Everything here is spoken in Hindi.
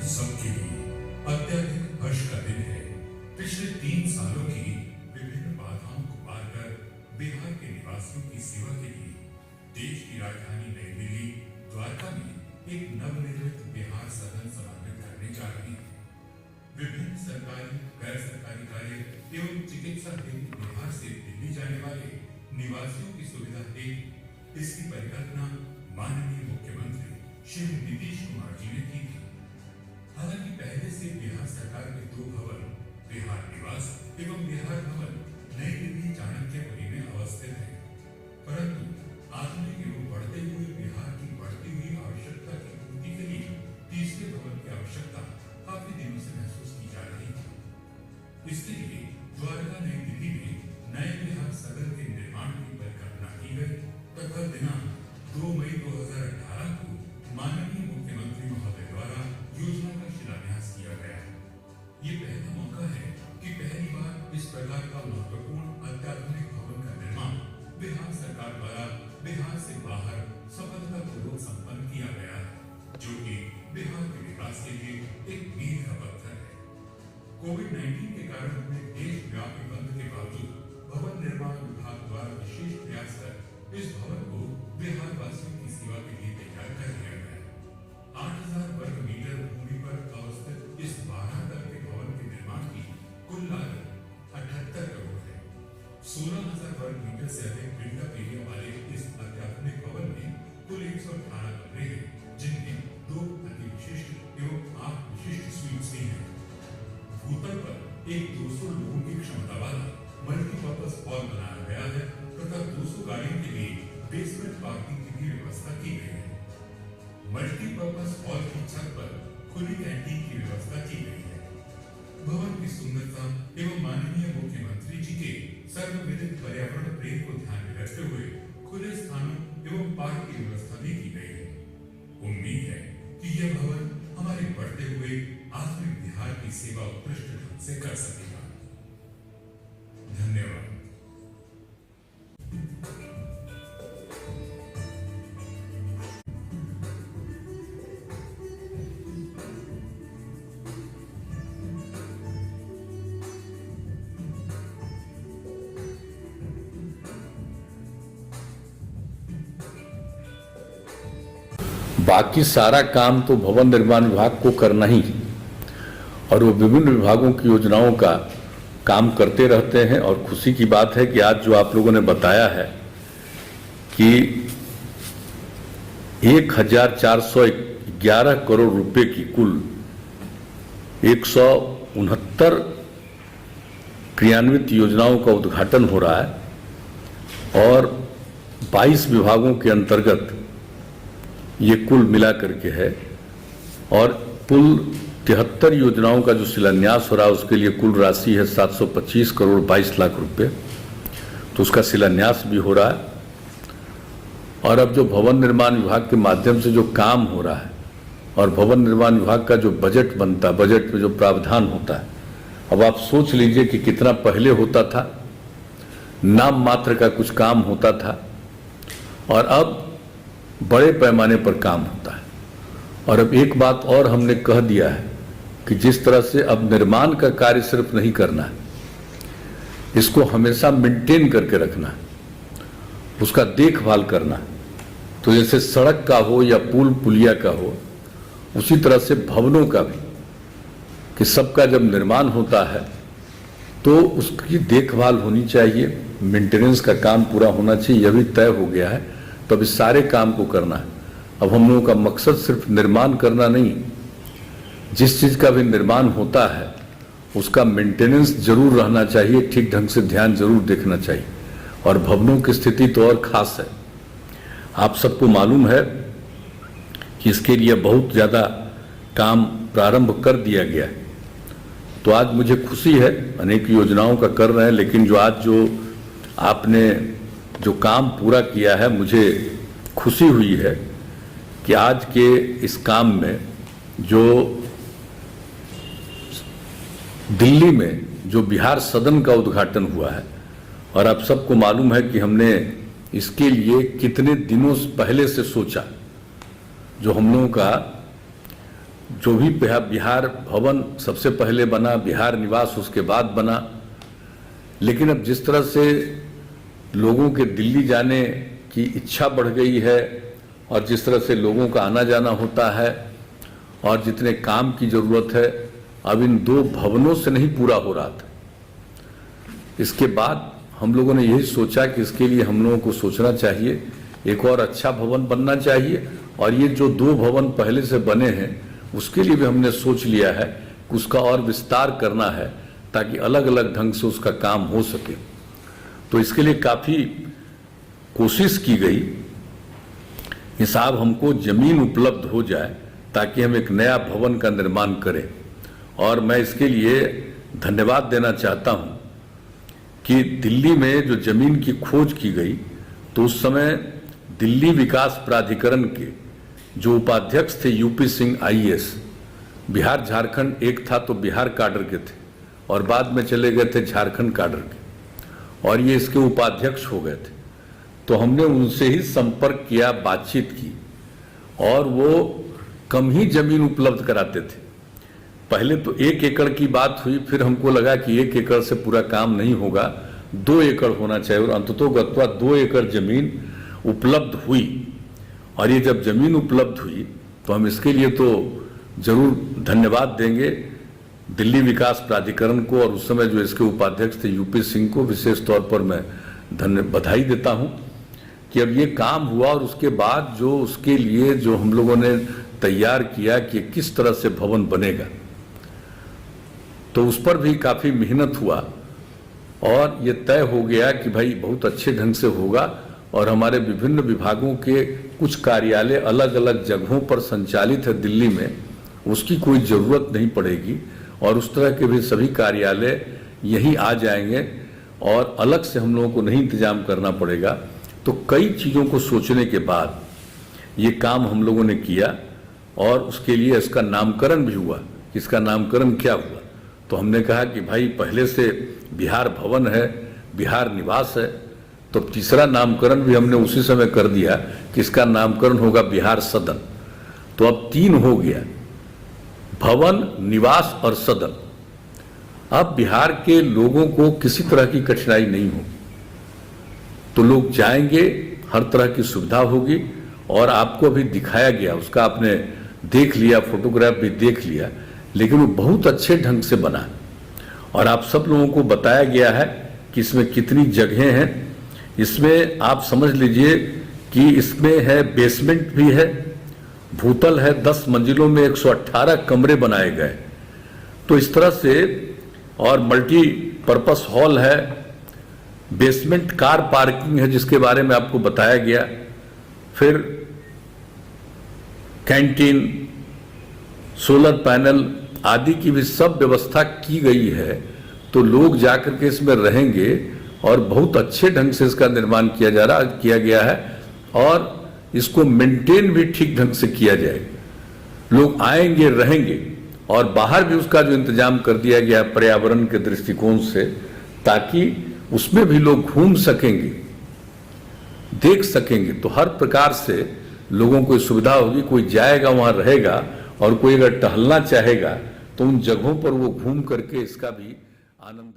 सबके लिए अत्यधिक हर्ष का दिन है। पिछले 3 सालों की विभिन्न बाधाओं को पार कर बिहार के निवासियों की सेवा के लिए देश की राजधानी नई दिल्ली द्वारका में एक नवनिर्मित बिहार सदन समर्पित करने जा रही है। विभिन्न सरकारी, गैर सरकारी कार्य एवं चिकित्सा हेतु बिहार से दिल्ली जाने वाले निवासियों की सुविधा हेतु इसकी परिकल्पना माननीय मुख्यमंत्री श्री नीतीश कुमार जी ने की थी। हालांकि पहले से बिहार सरकार के 2 भवन, बिहार निवास एवं बिहार भवन नई दिल्ली चाणक्यपुरी में अवस्थित है, परंतु आधुनिक एवं बढ़ते हुए बिहार की बढ़ती हुई आवश्यकता की पूर्ति के लिए तीसरे भवन की आवश्यकता काफी दिनों से महसूस की जा रही थी। इसके लिए द्वारका नई दिल्ली में नए बिहार सदन के निर्माण की परिकल्पना की गई तथा दिनांक 2 मई 2018 को माननीय मुख्यमंत्री महोदय द्वारा योजना का शिलान्यास किया गया। ये पहला मौका है कि पहली बार इस प्रकार का महत्वपूर्ण अत्याधुनिक भवन का निर्माण बिहार सरकार द्वारा बिहार से बाहर सफलतापूर्वक संपन्न किया गया है, जो कि बिहार के विकास के लिए एक मील का पत्थर है। कोविड-19 के कारण हुए देशव्यापी बंद के बावजूद भवन निर्माण विभाग द्वारा विशेष प्रयास कर इस भवन को बिहार वासियों की सेवा के लिए तैयार कर लिया गया। 8000 वर्ग मीटर भूमि पर अवस्थित इस 12 तल के भवन के निर्माण की कुल लागत 78 करोड़ है। 16000 वर्ग मीटर से अधिक बिल्डअप एरिया वाले इस अत्याधुनिक भवन में कुल 118 कमरे हैं, जिनमें 2 अति विशिष्ट एवं 8 विशिष्ट स्वीट्स भी हैं। भूतल पर एक 200 लोगों की क्षमता वाला मल्टीपर्पज हॉल बनाया गया है तथा 200 गाड़ियों के लिए बेसमेंट पार्किंग की भी व्यवस्था की गई है। मल्टीपर्पज हॉल की छत पर खुली कैंटीन की व्यवस्था की गई है। भवन की सुंदरता एवं माननीय मुख्यमंत्री जी के सर्वविदित पर्यावरण प्रेम को ध्यान में रखते हुए खुले स्थानों एवं पार्क की व्यवस्था भी की गई है। उम्मीद है कि यह भवन हमारे बढ़ते हुए आधुनिक बिहार की सेवा उत्कृष्ट ढंग से कर सकेगा। धन्यवाद। बाकी सारा काम तो भवन निर्माण विभाग को करना ही है और वो विभिन्न विभागों की योजनाओं का काम करते रहते हैं। और खुशी की बात है कि आज जो आप लोगों ने बताया है कि 1411 करोड़ रुपए की कुल 169 क्रियान्वित योजनाओं का उद्घाटन हो रहा है और 22 विभागों के अंतर्गत ये कुल मिला करके है और कुल 73 योजनाओं का जो शिलान्यास हो रहा है उसके लिए कुल राशि है 725 करोड़ 22 लाख रुपए, तो उसका शिलान्यास भी हो रहा है। और अब जो भवन निर्माण विभाग के माध्यम से जो काम हो रहा है और भवन निर्माण विभाग का जो बजट बनता है, बजट में जो प्रावधान होता है, अब आप सोच लीजिए कि कितना पहले होता था, नाम मात्र का कुछ काम होता था और अब बड़े पैमाने पर काम होता है। और अब एक बात और हमने कह दिया है कि जिस तरह से अब निर्माण का कार्य सिर्फ नहीं करना है, इसको हमेशा मेंटेन करके रखना है, उसका देखभाल करना है। तो जैसे सड़क का हो या पुल पुलिया का हो, उसी तरह से भवनों का भी, कि सबका जब निर्माण होता है तो उसकी देखभाल होनी चाहिए, मेंटेनेंस का काम पूरा होना चाहिए, यह भी तय हो गया है। तो अब इस सारे काम को करना है। अब हम लोगों का मकसद सिर्फ निर्माण करना नहीं, जिस चीज का भी निर्माण होता है उसका मेंटेनेंस जरूर रहना चाहिए, ठीक ढंग से ध्यान जरूर देखना चाहिए। और भवनों की स्थिति तो और खास है। आप सबको मालूम है कि इसके लिए बहुत ज्यादा काम प्रारंभ कर दिया गया है। तो आज मुझे खुशी है, अनेक योजनाओं का कर रहे हैं, लेकिन जो आज जो आपने जो काम पूरा किया है, मुझे खुशी हुई है कि आज के इस काम में जो दिल्ली में जो बिहार सदन का उद्घाटन हुआ है, और आप सबको मालूम है कि हमने इसके लिए कितने दिनों पहले से सोचा। जो हम लोगों का जो भी बिहार भवन सबसे पहले बना, बिहार निवास उसके बाद बना, लेकिन अब जिस तरह से लोगों के दिल्ली जाने की इच्छा बढ़ गई है और जिस तरह से लोगों का आना जाना होता है और जितने काम की जरूरत है, अब इन 2 भवनों से नहीं पूरा हो रहा था। इसके बाद हम लोगों ने यही सोचा कि इसके लिए हम लोगों को सोचना चाहिए, एक और अच्छा भवन बनना चाहिए, और ये जो 2 भवन पहले से बने हैं उसके लिए भी हमने सोच लिया है कि उसका और विस्तार करना है ताकि अलग अलग ढंग से उसका काम हो सके। तो इसके लिए काफ़ी कोशिश की गई कि साहब हमको जमीन उपलब्ध हो जाए ताकि हम एक नया भवन का निर्माण करें। और मैं इसके लिए धन्यवाद देना चाहता हूं कि दिल्ली में जो जमीन की खोज की गई तो उस समय दिल्ली विकास प्राधिकरण के जो उपाध्यक्ष थे यूपी सिंह आईएएस, बिहार झारखंड एक था तो बिहार काडर के थे और बाद में चले गए थे झारखंड काडर के, और ये इसके उपाध्यक्ष हो गए थे। तो हमने उनसे ही संपर्क किया, बातचीत की, और वो कम ही जमीन उपलब्ध कराते थे। पहले तो 1 एकड़ की बात हुई, फिर हमको लगा कि 1 एकड़ से पूरा काम नहीं होगा, 2 एकड़ होना चाहिए, और अंततोगत्वा 2 एकड़ जमीन उपलब्ध हुई। और ये जब जमीन उपलब्ध हुई तो हम इसके लिए तो जरूर धन्यवाद देंगे दिल्ली विकास प्राधिकरण को, और उस समय जो इसके उपाध्यक्ष थे यूपी सिंह को विशेष तौर पर मैं बधाई देता हूं कि अब ये काम हुआ। और उसके बाद जो उसके लिए जो हम लोगों ने तैयार किया कि किस तरह से भवन बनेगा, तो उस पर भी काफी मेहनत हुआ और ये तय हो गया कि भाई बहुत अच्छे ढंग से होगा, और हमारे विभिन्न विभागों के कुछ कार्यालय अलग अलग जगहों पर संचालित है दिल्ली में, उसकी कोई जरूरत नहीं पड़ेगी, और उस तरह के भी सभी कार्यालय यहीं आ जाएंगे और अलग से हम लोगों को नहीं इंतजाम करना पड़ेगा। तो कई चीज़ों को सोचने के बाद ये काम हम लोगों ने किया, और उसके लिए इसका नामकरण भी हुआ। इसका नामकरण क्या हुआ, तो हमने कहा कि भाई पहले से बिहार भवन है, बिहार निवास है, तो तीसरा नामकरण भी हमने उसी समय कर दिया कि इसका नामकरण होगा बिहार सदन। तो अब 3 हो गया, भवन, निवास और सदन। अब बिहार के लोगों को किसी तरह की कठिनाई नहीं होगी, तो लोग जाएंगे, हर तरह की सुविधा होगी, और आपको अभी दिखाया गया, उसका आपने देख लिया, फोटोग्राफ भी देख लिया, लेकिन वो बहुत अच्छे ढंग से बना है। और आप सब लोगों को बताया गया है कि इसमें कितनी जगहें हैं। इसमें आप समझ लीजिए कि इसमें है बेसमेंट भी है, भूतल है, 10 मंजिलों में 118 कमरे बनाए गए, तो इस तरह से, और मल्टीपर्पस हॉल है, बेसमेंट कार पार्किंग है जिसके बारे में आपको बताया गया, फिर कैंटीन, सोलर पैनल आदि की भी सब व्यवस्था की गई है। तो लोग जाकर के इसमें रहेंगे और बहुत अच्छे ढंग से इसका निर्माण किया गया है, और इसको मेंटेन भी ठीक ढंग से किया जाएगा। लोग आएंगे, रहेंगे, और बाहर भी उसका जो इंतजाम कर दिया गया पर्यावरण के दृष्टिकोण से, ताकि उसमें भी लोग घूम सकेंगे, देख सकेंगे। तो हर प्रकार से लोगों को सुविधा होगी, कोई जाएगा वहां रहेगा, और कोई अगर टहलना चाहेगा तो उन जगहों पर वो घूम करके इसका भी आनंद